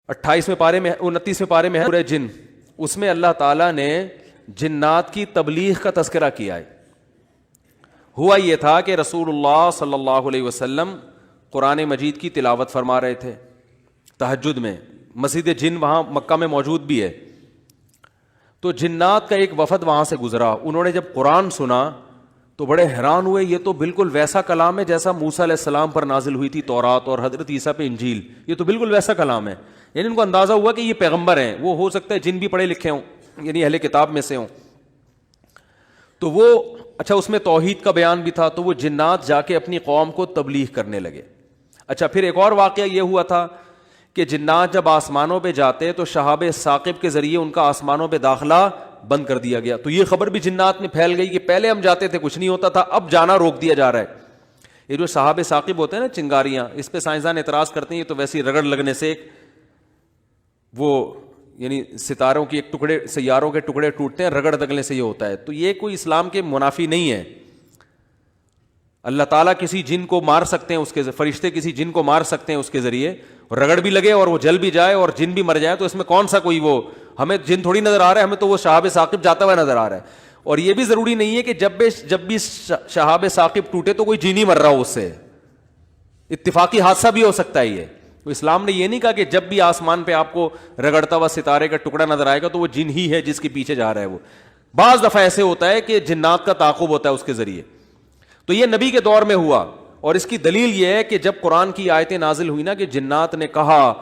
28ویں پارے میں 29ویں پارے میں ہے سورہ جن، اس میں اللہ تعالیٰ نے جنات کی تبلیغ کا تذکرہ کیا ہے۔ ہوا یہ تھا کہ رسول اللہ صلی اللہ علیہ وسلم قرآن مجید کی تلاوت فرما رہے تھے تہجد میں، مسجد جن وہاں مکہ میں موجود بھی ہے، تو جنات کا ایک وفد وہاں سے گزرا، انہوں نے جب قرآن سنا تو بڑے حیران ہوئے، یہ تو بالکل ویسا کلام ہے جیسا موسیٰ علیہ السلام پر نازل ہوئی تھی تورات اور حضرت عیسیٰ پہ انجیل، یہ تو بالکل ویسا کلام ہے۔ یعنی ان کو اندازہ ہوا کہ یہ پیغمبر ہیں، وہ ہو سکتا ہے جن بھی پڑھے لکھے ہوں، یعنی اہل کتاب میں سے ہوں۔ تو وہ اچھا اس میں توحید کا بیان بھی تھا، تو وہ جنات جا کے اپنی قوم کو تبلیغ کرنے لگے۔ اچھا پھر ایک اور واقعہ یہ ہوا تھا کہ جنات جب آسمانوں پہ جاتے تو شہاب ثاقب کے ذریعے ان کا آسمانوں پہ داخلہ بند کر دیا گیا، تو یہ خبر بھی جنات میں پھیل گئی کہ پہلے ہم جاتے تھے کچھ نہیں ہوتا تھا، اب جانا روک دیا جا رہا ہے۔ یہ جو شہاب ثاقب ہوتے ہیں نا، چنگاریاں، اس پہ سائنسدان اعتراض کرتے ہیں یہ تو ویسی رگڑ لگنے سے وہ یعنی ستاروں کی ایک ٹکڑے، سیاروں کے ٹکڑے ٹوٹتے ہیں، رگڑ دگنے سے یہ ہوتا ہے، تو یہ کوئی اسلام کے منافی نہیں ہے۔ اللہ تعالیٰ کسی جن کو مار سکتے ہیں، اس کے فرشتے کسی جن کو مار سکتے ہیں اس کے ذریعے، رگڑ بھی لگے اور وہ جل بھی جائے اور جن بھی مر جائے، تو اس میں کون سا کوئی وہ ہمیں جن تھوڑی نظر آ رہا ہے، ہمیں تو وہ شہاب ثاقب جاتا ہوا نظر آ رہا ہے۔ اور یہ بھی ضروری نہیں ہے کہ جب بھی شہاب ثاقب ٹوٹے تو کوئی جن ہی مر رہا ہو، اس سے اتفاقی حادثہ بھی ہو سکتا ہے۔ یہ تو اسلام نے یہ نہیں کہا کہ جب بھی آسمان پہ آپ کو رگڑتا ہوا ستارے کا ٹکڑا نظر آئے گا تو وہ جن ہی ہے جس کے پیچھے جا رہا ہے۔ وہ بعض دفعہ ایسے ہوتا ہے کہ جنات کا تعاقب ہوتا ہے اس کے ذریعے، تو یہ نبی کے دور میں ہوا۔ اور اس کی دلیل یہ ہے کہ جب قرآن کی آیتیں نازل ہوئی نا کہ جنات نے کہا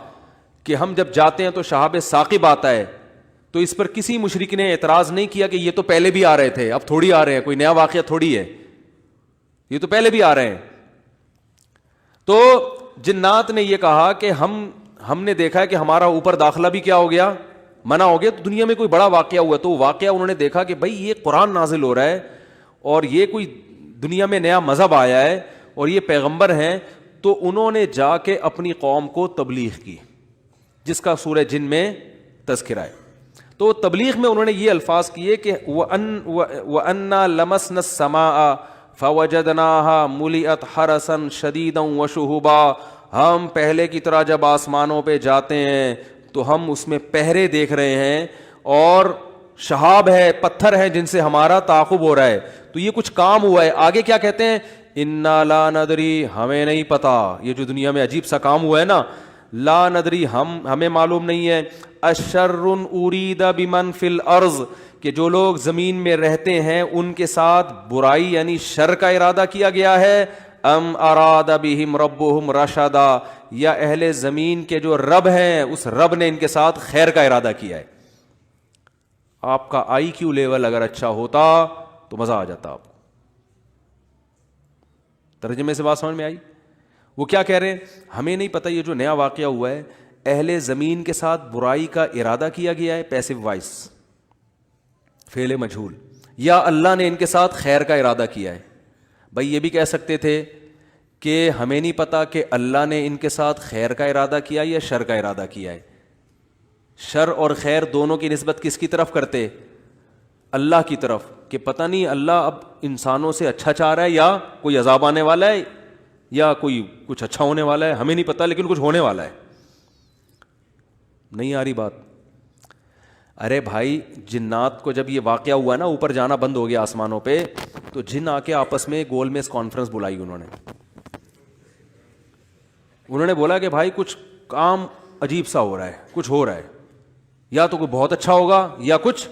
کہ ہم جب جاتے ہیں تو شہاب ثاقب آتا ہے، تو اس پر کسی مشرک نے اعتراض نہیں کیا کہ یہ تو پہلے بھی آ رہے تھے، اب تھوڑی آ رہے ہیں، کوئی نیا واقعہ تھوڑی ہے، یہ تو پہلے بھی آ رہے ہیں۔ تو جنات نے یہ کہا کہ ہم نے دیکھا ہے کہ ہمارا اوپر داخلہ بھی کیا ہو گیا، منع ہو گیا، تو دنیا میں کوئی بڑا واقعہ ہوا، تو واقعہ انہوں نے دیکھا کہ بھائی یہ قرآن نازل ہو رہا ہے اور یہ کوئی دنیا میں نیا مذہب آیا ہے اور یہ پیغمبر ہیں، تو انہوں نے جا کے اپنی قوم کو تبلیغ کی، جس کا سورہ جن میں تذکرہ ہے۔ تو تبلیغ میں انہوں نے یہ الفاظ کیے کہ وَأَنَّا لَمَسْنَا السَّمَاءَ فَوَجَدْنَاهَا مُلِئَتْ حَرَسًا شَدِيدًا وَشُهُبًا، ہم پہلے کی طرح جب آسمانوں پہ جاتے ہیں تو ہم اس میں پہرے دیکھ رہے ہیں اور شہاب ہے، پتھر ہے جن سے ہمارا تعاقب ہو رہا ہے، تو یہ کچھ کام ہوا ہے۔ آگے کیا کہتے ہیں؟ اِنَّا لَا نَدْرِي، ہمیں نہیں پتا، یہ جو دنیا میں عجیب سا کام ہوا ہے نا، لا ندری، ہمیں معلوم نہیں ہے، اشر ارید بمن فی الارض، کہ جو لوگ زمین میں رہتے ہیں ان کے ساتھ برائی یعنی شر کا ارادہ کیا گیا ہے، ام اراد بہم ربہم رشدا، یا اہل زمین کے جو رب ہیں اس رب نے ان کے ساتھ خیر کا ارادہ کیا ہے۔ آپ کا آئی کیو لیول اگر اچھا ہوتا تو مزہ آ جاتا آپ کو۔ ترجمے سے بات سمجھ میں آئی؟ وہ کیا کہہ رہے ہیں؟ ہمیں نہیں پتہ یہ جو نیا واقعہ ہوا ہے، اہل زمین کے ساتھ برائی کا ارادہ کیا گیا ہے، پیسو وائس، فعل مجہول، یا اللہ نے ان کے ساتھ خیر کا ارادہ کیا ہے۔ بھائی یہ بھی کہہ سکتے تھے کہ ہمیں نہیں پتہ کہ اللہ نے ان کے ساتھ خیر کا ارادہ کیا یا شر کا ارادہ کیا ہے۔ شر اور خیر دونوں کی نسبت کس کی طرف کرتے؟ اللہ کی طرف، کہ پتہ نہیں اللہ اب انسانوں سے اچھا چاہ رہا ہے یا کوئی عذاب آنے والا ہے یا کوئی کچھ اچھا ہونے والا ہے، ہمیں نہیں پتہ لیکن کچھ ہونے والا ہے۔ نہیں آ رہی بات؟ ارے بھائی جنات کو جب یہ واقعہ ہوا نا، اوپر جانا بند ہو گیا آسمانوں پہ، تو جن آ کے آپس میں گول میز کانفرنس بلائی، انہوں نے بولا کہ بھائی کچھ کام عجیب سا ہو رہا ہے، کچھ ہو رہا ہے، یا تو کوئی بہت اچھا ہوگا یا کچھ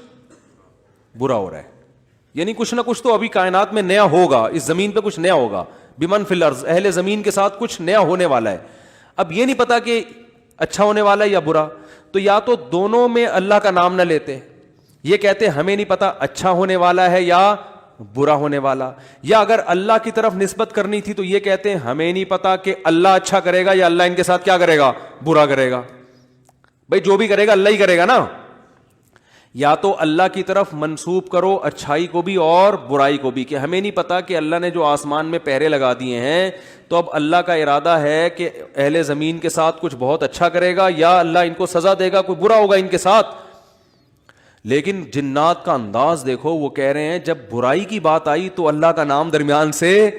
برا ہو رہا ہے، یعنی کچھ نہ کچھ تو ابھی کائنات میں نیا ہوگا، اس زمین پہ کچھ نیا ہوگا، بمن فی الارض، اہل زمین کے ساتھ کچھ نیا ہونے والا ہے۔ اب یہ نہیں پتا کہ اچھا ہونے والا ہے یا برا، تو یا تو دونوں میں اللہ کا نام نہ لیتے، یہ کہتے ہمیں نہیں پتا اچھا ہونے والا ہے یا برا ہونے والا، یا اگر اللہ کی طرف نسبت کرنی تھی تو یہ کہتے ہمیں نہیں پتا کہ اللہ اچھا کرے گا یا اللہ ان کے ساتھ کیا کرے گا، برا کرے گا۔ بھائی جو بھی کرے گا اللہ ہی کرے گا نا، یا تو اللہ کی طرف منسوب کرو اچھائی کو بھی اور برائی کو بھی، کہ ہمیں نہیں پتا کہ اللہ نے جو آسمان میں پہرے لگا دیے ہیں تو اب اللہ کا ارادہ ہے کہ اہل زمین کے ساتھ کچھ بہت اچھا کرے گا یا اللہ ان کو سزا دے گا، کوئی برا ہوگا ان کے ساتھ۔ لیکن جنات کا انداز دیکھو، وہ کہہ رہے ہیں جب برائی کی بات آئی تو اللہ کا نام درمیان سے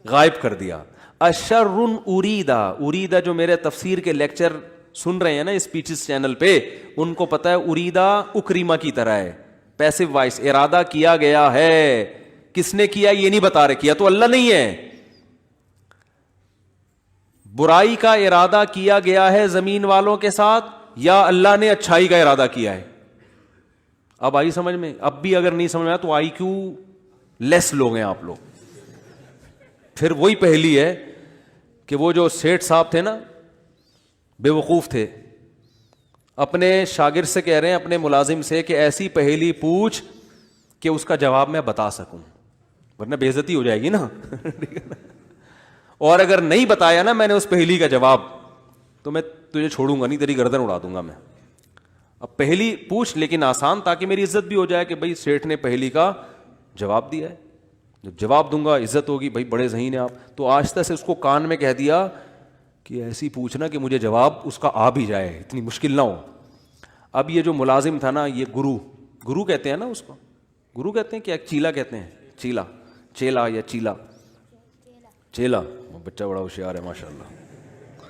غائب کر دیا۔ اشر اریدا، اریدا جو میرے تفسیر کے لیکچر سن رہے ہیں نا اسپیچز چینل پہ, ان کو پتا ہے اریدا اکریما کی طرح ہے, پیسو وائس, ارادہ کیا گیا ہے. کس نے کیا یہ نہیں بتا رہے, کیا تو اللہ نہیں ہے. برائی کا ارادہ کیا گیا ہے زمین والوں کے ساتھ, یا اللہ نے اچھائی کا ارادہ کیا ہے؟ اب آئی سمجھ میں؟ اب بھی اگر نہیں سمجھ میں آیا تو آئی کیو لیس لوگ ہیں آپ لوگ. پھر وہی پہلی ہے کہ وہ جو سیٹھ صاحب تھے نا, بے وقوف تھے, اپنے شاگرد سے کہہ رہے ہیں, اپنے ملازم سے, کہ ایسی پہلی پوچھ کہ اس کا جواب میں بتا سکوں, ورنہ بے عزتی ہو جائے گی نا. اور اگر نہیں بتایا نا میں نے اس پہلی کا جواب, تو میں تجھے چھوڑوں گا نہیں, تیری گردن اڑا دوں گا میں. اب پہلی پوچھ لیکن آسان, تاکہ میری عزت بھی ہو جائے کہ بھائی سیٹھ نے پہلی کا جواب دیا ہے, جب جواب دوں گا عزت ہوگی, بھائی بڑے ذہین ہیں آپ. تو آہستہ سے اس کو کان میں کہہ دیا کہ ایسی پوچھنا کہ مجھے جواب اس کا آ بھی جائے, اتنی مشکل نہ ہو. اب یہ جو ملازم تھا نا, یہ گرو کہتے ہیں نا اس کو, گرو کہتے ہیں کیا, چیلا کہتے ہیں, چیلا یا چیلا, بچہ بڑا ہوشیار ہے ماشاء اللہ,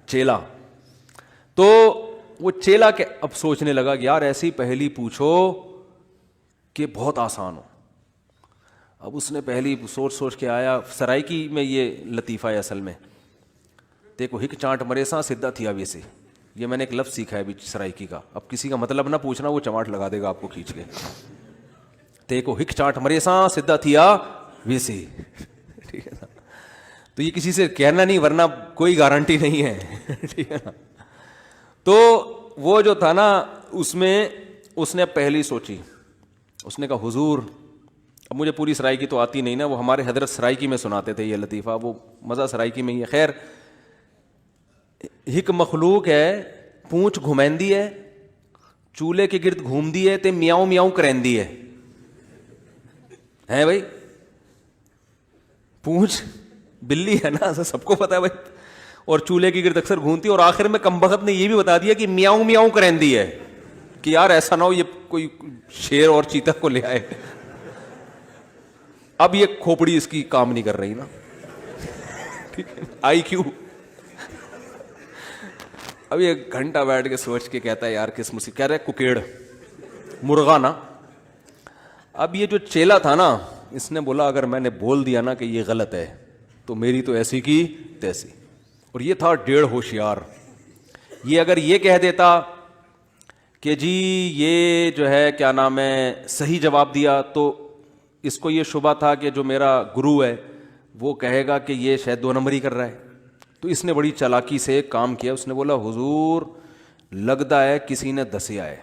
چیلا. تو وہ چیلا کے اب سوچنے لگا کہ یار ایسی پہلی پوچھو کہ بہت آسان ہو. اب اس نے پہلی سوچ کے آیا, سرائکی میں یہ لطیفہ ہے اصل میں, دیکھو ہک چانٹ مرے سا سدھا تھیا ویسے, یہ میں نے ایک لفظ سیکھا ہے ابھی سرائکی کا. اب کسی کا مطلب نہ پوچھنا, وہ چماٹ لگا دے گا آپ کو کھینچ کے. دیکھو ہک چانٹ مرے سا سدھا تھیا ویسے, ٹھیک ہے نا. تو یہ کسی سے کہنا نہیں, ورنہ کوئی گارنٹی نہیں ہے, ٹھیک ہے نا. تو وہ جو تھا نا, اس میں اس نے پہلی سوچی, اس نے کہا حضور, اب مجھے پوری سرائکی تو آتی نہیں نا, وہ ہمارے حضرت سرائکی میں سناتے تھے یہ لطیفہ, وہ مزہ سرائکی میں ہی ہے. خیر, ہک مخلوق ہے, پونچھ گھمیندی ہے, چولہے کے گرد گھومدی ہے تے میاؤں میاؤں کریندی ہے بھائی. پونچھ بلی ہے نا, سب کو پتا ہے بھائی, اور چولہے کی گرد اکثر گھومتی ہے, اور آخر میں کمبخت نے یہ بھی بتا دیا کہ میاؤں میاؤں کریندی ہے, کہ یار ایسا نہ ہو یہ کوئی شیر اور چیتا کو لے آئے. اب یہ کھوپڑی اس کی کام نہیں کر رہی نا, آئی کیو. اب یہ گھنٹہ بیٹھ کے سوچ کے کہتا ہے یار کس مصیبت, کہہ رہے ککیڑ مرغا نا. اب یہ جو چیلا تھا نا, اس نے بولا اگر میں نے بول دیا نا کہ یہ غلط ہے تو میری تو ایسی کی تیسی. اور یہ تھا ڈیڑھ ہوشیار. یہ اگر یہ کہہ دیتا کہ جی یہ جو ہے کیا نام ہے صحیح جواب دیا, تو اس کو یہ شبہ تھا کہ جو میرا گرو ہے وہ کہے گا کہ یہ شاید 2 نمبری کر رہا ہے. تو اس نے بڑی چالاکی سے ایک کام کیا, اس نے بولا حضور لگتا ہے کسی نے دسیا ہے,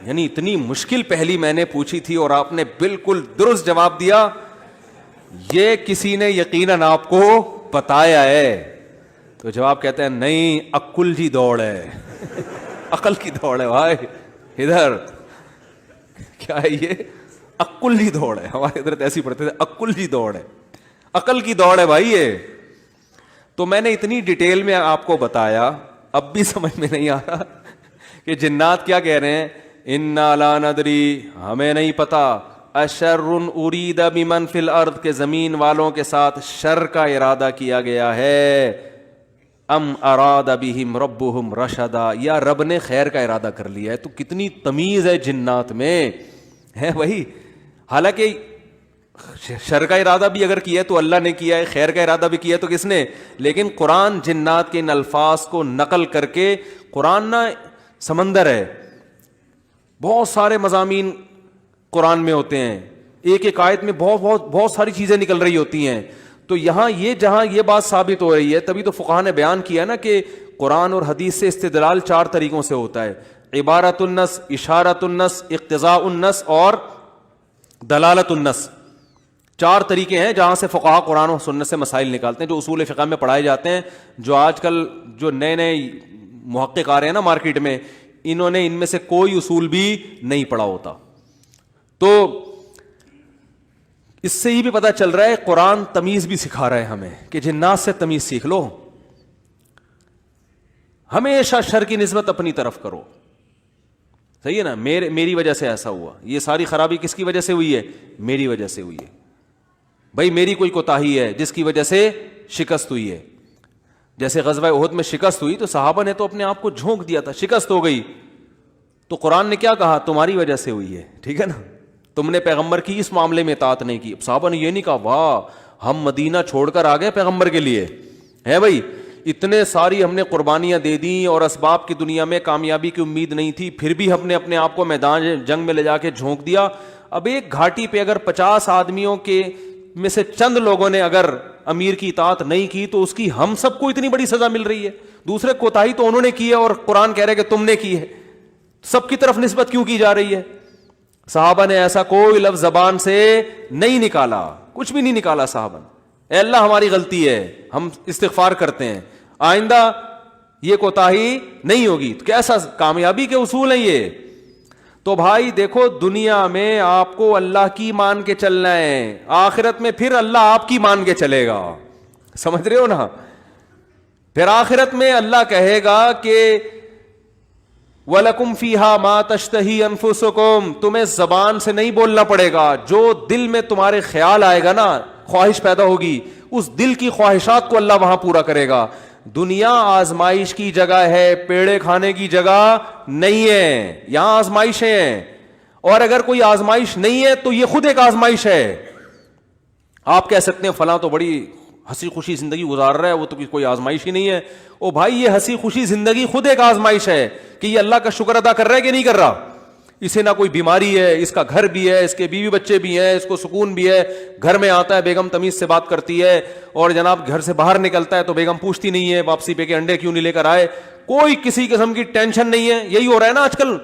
یعنی اتنی مشکل پہلی میں نے پوچھی تھی اور آپ نے بالکل درست جواب دیا, یہ کسی نے یقیناً آپ کو بتایا ہے. تو جواب کہتے ہیں نہیں, عقل کی دوڑ ہے, عقل کی دوڑ ہے بھائی, ادھر کیا ہے یہ, عقل کی دوڑ ہے. ہمارے ادھر ایسی پڑھتے تھے, عقل کی دوڑ ہے, عقل کی دوڑ ہے بھائی یہ. تو میں نے اتنی ڈیٹیل میں آپ کو بتایا, اب بھی سمجھ میں نہیں آ رہا کہ جنات کیا کہہ رہے ہیں, انا لا ندری, ہمیں نہیں پتا, اشر ارید بمن فی الارض, کے زمین والوں کے ساتھ شر کا ارادہ کیا گیا ہے, ام اراد بہم ربہم رشدا, یا رب نے خیر کا ارادہ کر لیا ہے. تو کتنی تمیز ہے جنات میں, ہے وہی. حالانکہ شر کا ارادہ بھی اگر کیا ہے تو اللہ نے کیا ہے, خیر کا ارادہ بھی کیا ہے تو کس نے, لیکن قرآن جنات کے ان الفاظ کو نقل کر کے, قرآن نا سمندر ہے, بہت سارے مضامین قرآن میں ہوتے ہیں, ایک ایک آیت میں بہت ساری چیزیں نکل رہی ہوتی ہیں. تو یہاں یہ جہاں یہ بات ثابت ہو رہی ہے, تبھی تو فقہا نے بیان کیا نا کہ قرآن اور حدیث سے استدلال 4 طریقوں سے ہوتا ہے, عبارت النص, اشارت النص, اقتضاء النص اور دلالت النص. 4 طریقے ہیں جہاں سے فقہا قرآن و سنت سے مسائل نکالتے ہیں, جو اصول فقہ میں پڑھائے جاتے ہیں. جو آج کل جو نئے محقق آ رہے ہیں نا مارکیٹ میں, انہوں نے ان میں سے کوئی اصول بھی نہیں پڑھا ہوتا. تو اس سے یہ بھی پتہ چل رہا ہے قرآن تمیز بھی سکھا رہا ہے ہمیں کہ جنات سے تمیز سیکھ لو, ہمیشہ شر کی نسبت اپنی طرف کرو. صحیح ہے نا, میری وجہ سے ایسا ہوا, یہ ساری خرابی کس کی وجہ سے ہوئی ہے, میری وجہ سے ہوئی ہے. بھائی میری کوئی کوتاہی ہے جس کی وجہ سے شکست ہوئی ہے. جیسے غزوہ احد میں شکست ہوئی تو صحابہ نے تو اپنے آپ کو جھونک دیا تھا, شکست ہو گئی تو قرآن نے کیا کہا, تمہاری وجہ سے ہوئی ہے, ٹھیک ہے نا, تم نے پیغمبر کی اس معاملے میں اطاعت نہیں کی. صحابہ نے یہ نہیں کہا واہ ہم مدینہ چھوڑ کر آ گئے پیغمبر کے لیے, ہے بھائی اتنے ساری ہم نے قربانیاں دے دیں اور اسباب کی دنیا میں کامیابی کی امید نہیں تھی, پھر بھی ہم نے اپنے آپ کو میدان جنگ میں لے جا کے جھونک دیا. اب ایک گھاٹی پہ اگر 50 آدمیوں کے میں سے چند لوگوں نے اگر امیر کی اطاعت نہیں کی تو اس کی ہم سب کو اتنی بڑی سزا مل رہی ہے. دوسرے کوتاہی تو انہوں نے کی ہے اور قرآن کہہ رہے کہ تم نے کی ہے, سب کی طرف نسبت کیوں کی جا رہی ہے؟ صحابہ نے ایسا کوئی لفظ زبان سے نہیں نکالا, کچھ بھی نہیں نکالا صحابہ نے, اے اللہ ہماری غلطی ہے, ہم استغفار کرتے ہیں, آئندہ یہ کوتاہی نہیں ہوگی. تو کیسا کامیابی کے اصول ہیں یہ. تو بھائی دیکھو دنیا میں آپ کو اللہ کی مان کے چلنا ہے, آخرت میں پھر اللہ آپ کی مان کے چلے گا, سمجھ رہے ہو نا. پھر آخرت میں اللہ کہے گا کہ وَلَكُمْ فِيهَا مَا تَشْتَهِي أَنفُسُكُمْ, تمہیں زبان سے نہیں بولنا پڑے گا, جو دل میں تمہارے خیال آئے گا نا, خواہش پیدا ہوگی, اس دل کی خواہشات کو اللہ وہاں پورا کرے گا. دنیا آزمائش کی جگہ ہے, پیڑے کھانے کی جگہ نہیں ہے, یہاں آزمائشیں ہیں, اور اگر کوئی آزمائش نہیں ہے تو یہ خود ایک آزمائش ہے. آپ کہہ سکتے ہیں فلاں تو بڑی ہنسی خوشی زندگی گزار رہا ہے, وہ تو کوئی آزمائش ہی نہیں ہے. او بھائی یہ ہنسی خوشی زندگی خود ایک آزمائش ہے کہ یہ اللہ کا شکر ادا کر رہا ہے کہ نہیں کر رہا. اسے نہ کوئی بیماری ہے, اس کا گھر بھی ہے, اس کے بیوی بچے بھی ہیں, اس کو سکون بھی ہے, گھر میں آتا ہے بیگم تمیز سے بات کرتی ہے, اور جناب گھر سے باہر نکلتا ہے تو بیگم پوچھتی نہیں ہے واپسی پہ کہ انڈے کیوں نہیں لے کر آئے, کوئی کسی قسم کی ٹینشن نہیں ہے. یہی ہو رہا ہے نا آج کل.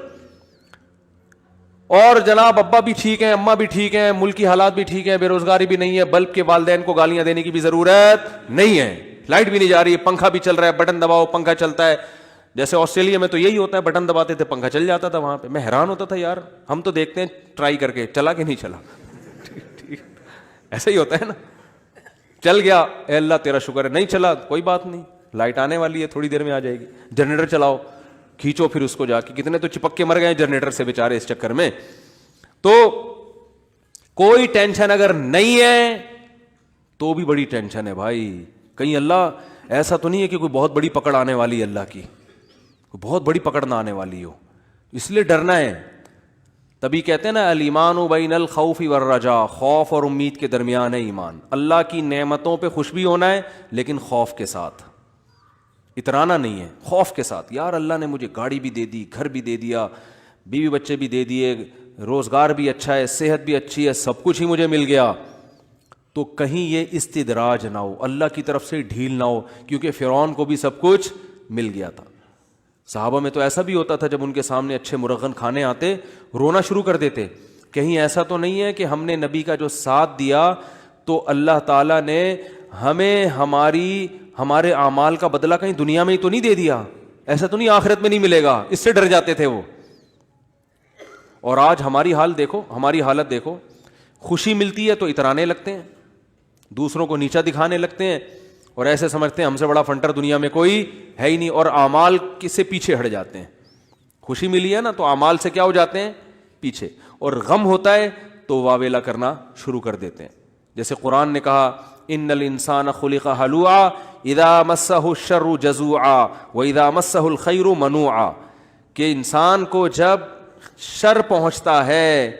اور جناب ابا بھی ٹھیک ہیں, اماں بھی ٹھیک ہیں, ملک کی حالات بھی ٹھیک ہیں, بے روزگاری بھی نہیں ہے, بلب کے والدین کو گالیاں دینے کی بھی ضرورت نہیں ہے, لائٹ بھی نہیں جا رہی ہے, پنکھا بھی چل رہا ہے, بٹن دباؤ پنکھا چلتا ہے. جیسے آسٹریلیا میں تو یہی ہوتا ہے, بٹن دباتے تھے پنکھا چل جاتا تھا وہاں پہ. میں حیران ہوتا تھا یار, ہم تو دیکھتے ہیں ٹرائی کر کے چلا کہ نہیں چلا, ایسا ہی ہوتا ہے نا, چل گیا اے اللہ تیرا شکر ہے, نہیں چلا کوئی بات نہیں, لائٹ آنے والی ہے تھوڑی دیر میں آ جائے گی. جنریٹر چلاؤ, کھینچو پھر اس کو جا کے, کتنے تو چپک کے مر گئے جنریٹر سے بیچارے اس چکر میں. تو کوئی ٹینشن اگر نہیں ہے تو بھی بڑی ٹینشن ہے بھائی. کہیں اللہ ایسا تو نہیں ہے کہ کوئی بہت بڑی پکڑ آنے والی ہے, اللہ کی بہت بڑی پکڑ نہ آنے والی ہو, اس لیے ڈرنا ہے. تبھی کہتے ہیں نا الایمان بین الخوف والرجاء, خوف اور امید کے درمیان ہے ایمان. اللہ کی نعمتوں پہ خوش بھی ہونا ہے لیکن خوف کے ساتھ, اترانا نہیں ہے, خوف کے ساتھ. یار اللہ نے مجھے گاڑی بھی دے دی, گھر بھی دے دیا, بیوی بچے بھی دے دیے, روزگار بھی اچھا ہے, صحت بھی اچھی ہے, سب کچھ ہی مجھے مل گیا, تو کہیں یہ استدراج نہ ہو, اللہ کی طرف سے ڈھیل نہ ہو, کیونکہ فرعون کو بھی سب کچھ مل گیا تھا. صحابہ میں تو ایسا بھی ہوتا تھا جب ان کے سامنے اچھے مرغن کھانے آتے رونا شروع کر دیتے. کہیں ایسا تو نہیں ہے کہ ہم نے نبی کا جو ساتھ دیا تو اللہ تعالیٰ نے ہمیں ہمارے اعمال کا بدلہ کہیں دنیا میں ہی تو نہیں دے دیا, ایسا تو نہیں آخرت میں نہیں ملے گا, اس سے ڈر جاتے تھے وہ. اور آج ہماری حالت دیکھو, خوشی ملتی ہے تو اترانے لگتے ہیں, دوسروں کو نیچا دکھانے لگتے ہیں, اور ایسے سمجھتے ہیں ہم سے بڑا فنٹر دنیا میں کوئی ہے ہی نہیں, اور اعمال سے پیچھے ہٹ جاتے ہیں. خوشی ملی ہے نا تو اعمال سے کیا ہو جاتے ہیں پیچھے, اور غم ہوتا ہے تو واویلا کرنا شروع کر دیتے ہیں. جیسے قرآن نے کہا ان الانسان خلق ہلوعا اذا مسہ الشر جزوعا واذا مسہ الخیر منوعا, کہ انسان کو جب شر پہنچتا ہے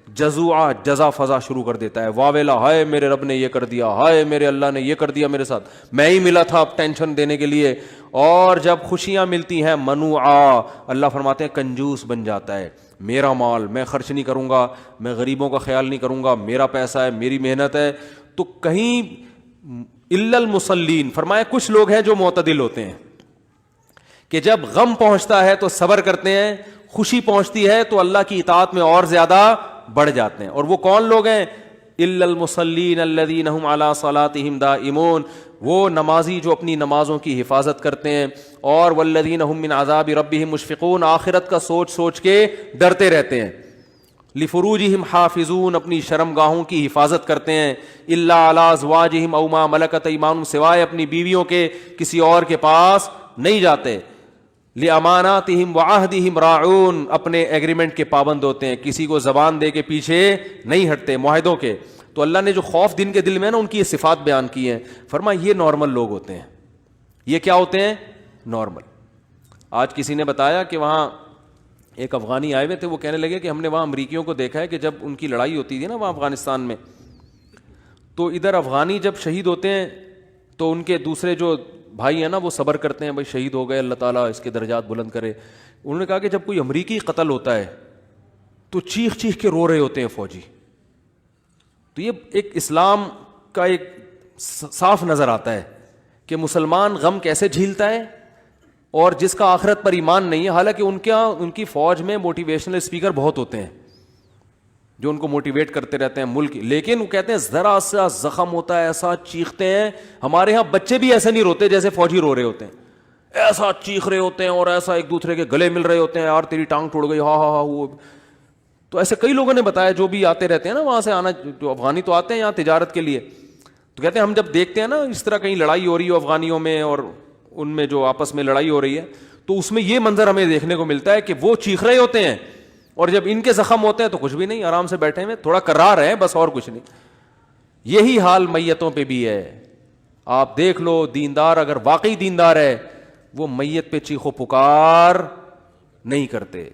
جزوعا, جزا فضا شروع کر دیتا ہے, واویلا, ہائے میرے رب نے یہ کر دیا, ہائے میرے اللہ نے یہ کر دیا میرے ساتھ, میں ہی ملا تھا اب ٹینشن دینے کے لیے. اور جب خوشیاں ملتی ہیں منوعا, اللہ فرماتے ہیں کنجوس بن جاتا ہے, میرا مال میں خرچ نہیں کروں گا, میں غریبوں کا خیال نہیں کروں گا, میرا پیسہ ہے, میری محنت ہے. تو کہیں الا المصلین فرمایا کچھ لوگ ہیں جو معتدل ہوتے ہیں کہ جب غم پہنچتا ہے تو صبر کرتے ہیں, خوشی پہنچتی ہے تو اللہ کی اطاعت میں اور زیادہ بڑھ جاتے ہیں. اور وہ کون لوگ ہیں؟ الا المصلین الذین هم علی صلاتهم دائمون, وہ نمازی جو اپنی نمازوں کی حفاظت کرتے ہیں, اور والذین هم من عذاب ربهم مشفقون, آخرت کا سوچ کے ڈرتے رہتے ہیں. لفروجہم حافظون, اپنی شرمگاہوں کی حفاظت کرتے ہیں. الا علی ازواجہم او ما ملکت ایمانہم, سوائے اپنی بیویوں کے کسی اور کے پاس نہیں جاتے. لاماناتہم وعہدہم راعون, اپنے ایگریمنٹ کے پابند ہوتے ہیں, کسی کو زبان دے کے پیچھے نہیں ہٹتے معاہدوں کے. تو اللہ نے جو خوف دن کے دل میں نا ان کی یہ صفات بیان کی ہیں, فرمایا یہ نارمل لوگ ہوتے ہیں, یہ کیا ہوتے ہیں؟ نارمل. آج کسی نے بتایا کہ وہاں ایک افغانی آئے ہوئے تھے, وہ کہنے لگے کہ ہم نے وہاں امریکیوں کو دیکھا ہے کہ جب ان کی لڑائی ہوتی تھی نا وہاں افغانستان میں, تو ادھر افغانی جب شہید ہوتے ہیں تو ان کے دوسرے جو بھائی ہیں نا وہ صبر کرتے ہیں, بھائی شہید ہو گئے, اللہ تعالیٰ اس کے درجات بلند کرے. انہوں نے کہا کہ جب کوئی امریکی قتل ہوتا ہے تو چیخ چیخ کے رو رہے ہوتے ہیں فوجی. تو یہ ایک اسلام کا ایک صاف نظر آتا ہے کہ مسلمان غم کیسے جھیلتا ہے, اور جس کا آخرت پر ایمان نہیں ہے, حالانکہ ان کی فوج میں موٹیویشنل اسپیکر بہت ہوتے ہیں جو ان کو موٹیویٹ کرتے رہتے ہیں ملک, لیکن وہ کہتے ہیں ذرا سا زخم ہوتا ہے ایسا چیختے ہیں. ہمارے ہاں بچے بھی ایسے نہیں روتے جیسے فوجی رو رہے ہوتے ہیں, ایسا چیخ رہے ہوتے ہیں اور ایسا ایک دوسرے کے گلے مل رہے ہوتے ہیں, یار تیری ٹانگ ٹوٹ گئی, ہاں ہاں ہاں. وہ تو ایسے کئی لوگوں نے بتایا جو بھی آتے رہتے ہیں نا وہاں سے آنا, جو افغانی تو آتے ہیں یہاں تجارت کے لیے, تو کہتے ہیں ہم جب دیکھتے ہیں نا اس طرح کہیں لڑائی ہو رہی ہو افغانیوں میں اور ان میں جو آپس میں لڑائی ہو رہی ہے, تو اس میں یہ منظر ہمیں دیکھنے کو ملتا ہے کہ وہ چیخ رہے ہوتے ہیں اور جب ان کے زخم ہوتے ہیں تو کچھ بھی نہیں, آرام سے بیٹھے ہوئے تھوڑا کرار ہے بس, اور کچھ نہیں. یہی حال میتوں پہ بھی ہے. آپ دیکھ لو, دیندار اگر واقعی دیندار ہے وہ میت پہ چیخو پکار نہیں کرتے.